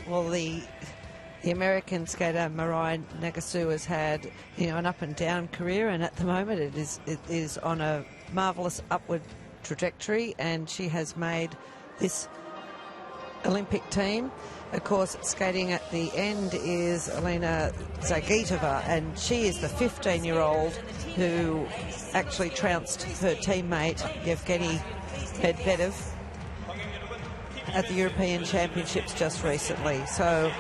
well, the American skater Mirai Nagasu has had, an up and down career, and at the moment it is on a marvellous upward trajectory, and she has made this Olympic team. Of course, skating at the end is Alina Zagitova, and she is the 15-year-old who actually trounced her teammate Yevgeny Medvedev at the European Championships just recently. So,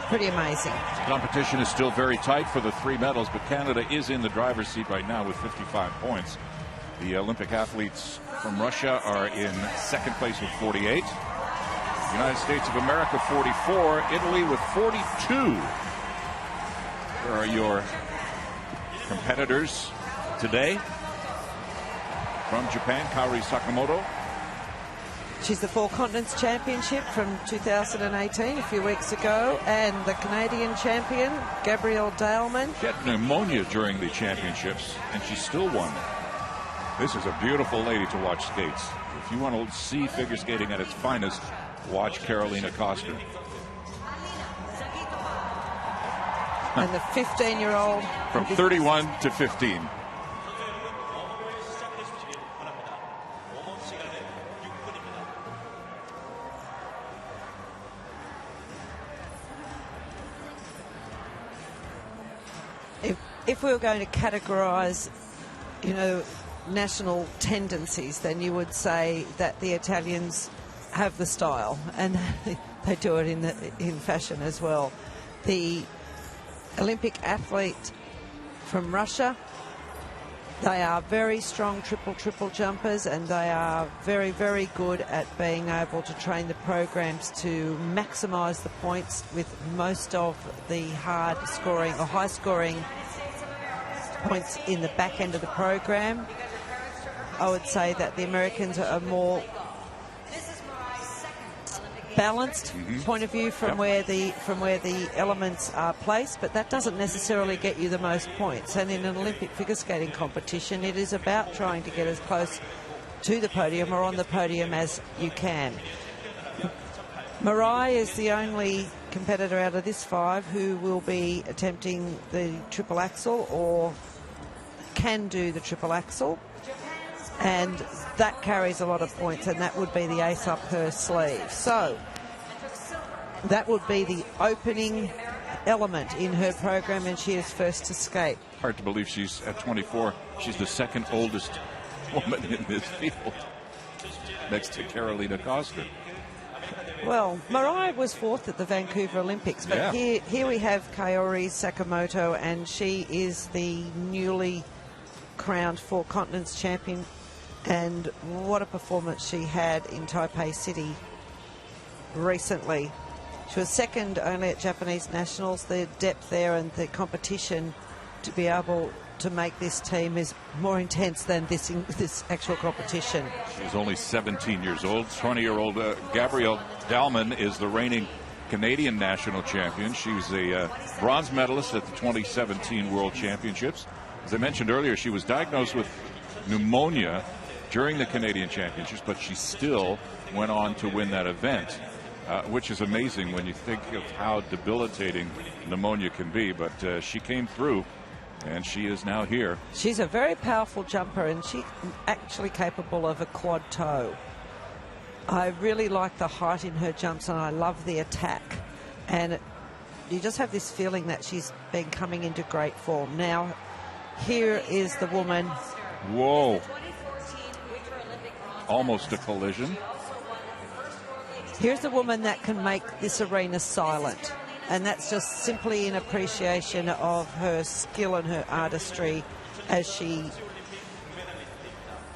pretty amazing. Competition is still very tight for the 3 medals, but Canada is in the driver's seat right now with 55 points. The Olympic athletes from Russia are in second place with 48. United States of America 44, Italy with 42. There are your competitors today. From Japan, Kaori Sakamoto. She's the Four Continents Championship from 2018, a few weeks ago, and the Canadian champion, Gabrielle Daleman. She had pneumonia during the championships, and she still won. This is a beautiful lady to watch skates. If you want to see figure skating at its finest, watch Carolina Coster. And the 15-year-old... From 31 to 15. If we were going to categorise, national tendencies, then you would say that the Italians have the style, and they do it in fashion as well. The Olympic athlete from Russia, they are very strong triple jumpers, and they are very, very good at being able to train the programs to maximise the points with most of the high scoring points in the back end of the program. I would say that the Americans are more balanced point of view from where the elements are placed, but that doesn't necessarily get you the most points. And in an Olympic figure skating competition, it is about trying to get as close to the podium or on the podium as you can. Mirai is the only competitor out of this 5 who will be attempting the triple axel or can do the triple axel, and that carries a lot of points, and that would be the ace up her sleeve. So that would be the opening element in her program, and she is first to skate. Hard to believe she's at 24. She's the second oldest woman in this field, next to Carolina Coster. Well, Mirai was 4th at the Vancouver Olympics, but here we have Kaori Sakamoto, and she is the newly crowned Four Continents champion, and what a performance she had in Taipei City recently. She was second only at Japanese Nationals. The depth there and the competition to be able to make this team is more intense than this actual competition. She's only 17 years old. 20-year-old Gabrielle Daleman is the reigning Canadian national champion. She's a bronze medalist at the 2017 World Championships. As I mentioned earlier, she was diagnosed with pneumonia during the Canadian Championships, but she still went on to win that event, which is amazing when you think of how debilitating pneumonia can be. But she came through, and she is now here. She's a very powerful jumper, and she's actually capable of a quad toe. I really like the height in her jumps, and I love the attack. And you just have this feeling that she's been coming into great form. Now, here is the woman. Whoa. Almost a collision. Here's the woman that can make this arena silent. And that's just simply in appreciation of her skill and her artistry as she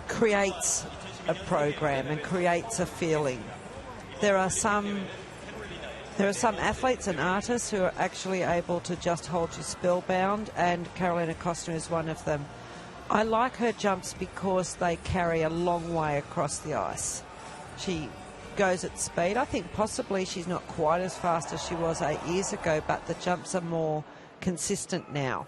creates a program and creates a feeling. There are some athletes and artists who are actually able to just hold you spellbound, and Carolina Coster is one of them. I like her jumps because they carry a long way across the ice. She goes at speed. I think possibly she's not quite as fast as she was 8 years ago, but the jumps are more consistent now.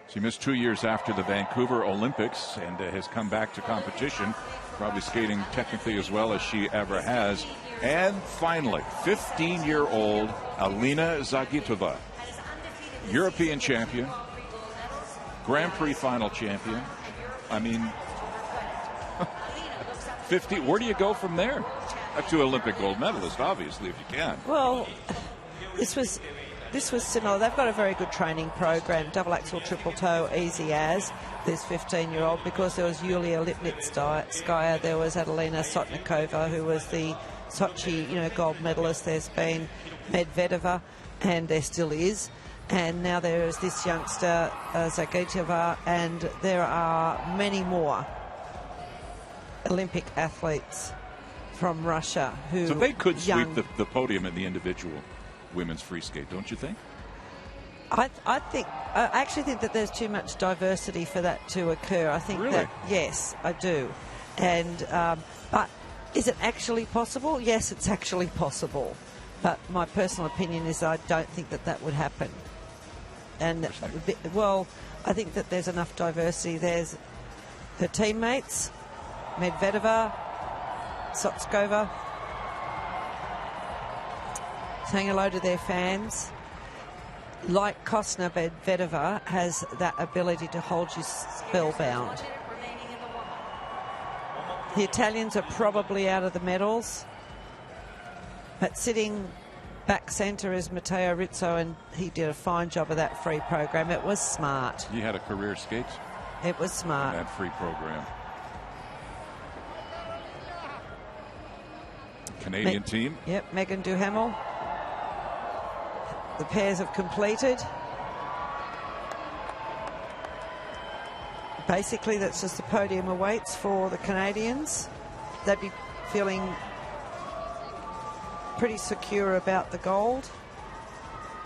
She missed 2 years after the Vancouver Olympics and has come back to competition, probably skating technically as well as she ever has. And finally, 15-year-old Alina Zagitova, European champion, Grand Prix final champion. I mean, 50. Where do you go from there? Up to Olympic gold medalist, obviously, if you can. Well, this was similar. They've got a very good training program, double axel, triple toe, easy as this 15-year-old, because there was Yulia Lipnitskaya, there was Adelina Sotnikova, who was the Sochi, gold medalist. There's been Medvedeva, and there still is. And now there is this youngster, Zagitova, and there are many more Olympic athletes from Russia who. So they could sweep the podium in the individual women's free skate, don't you think? I actually think that there's too much diversity for that to occur. I think Really? that, yes, I do. And but is it actually possible? Yes, it's actually possible. But my personal opinion is I don't think that would happen. And well, I think that there's enough diversity. There's her teammates, Medvedeva, Sotskova, saying hello to their fans. Like Kostner, Medvedeva has that ability to hold you spellbound. The Italians are probably out of the medals, but sitting back centre is Matteo Rizzo, and he did a fine job of that free program. It was smart. He had a career skate. It was smart. That free program. Canadian team. Yep, Megan Duhamel. The pairs have completed. Basically, that's just the podium awaits for the Canadians. They'd be feeling pretty secure about the gold.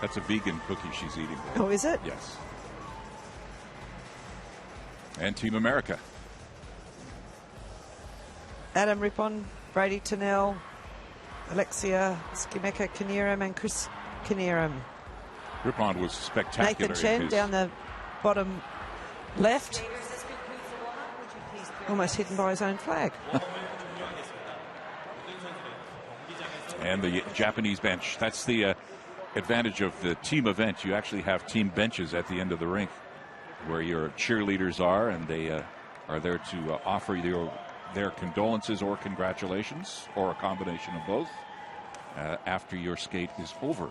That's a vegan cookie she's eating there. Oh, is it? Yes. And Team America. Adam Rippon, Brady Tennell, Alexia Skimeka-Knierim, and Chris Knierim. Rippon was spectacular. Nathan Chen down the bottom left, almost hidden by his own flag. And the Japanese bench. That's the advantage of the team event. You actually have team benches at the end of the rink where your cheerleaders are, and they are there to offer their condolences or congratulations, or a combination of both, after your skate is over.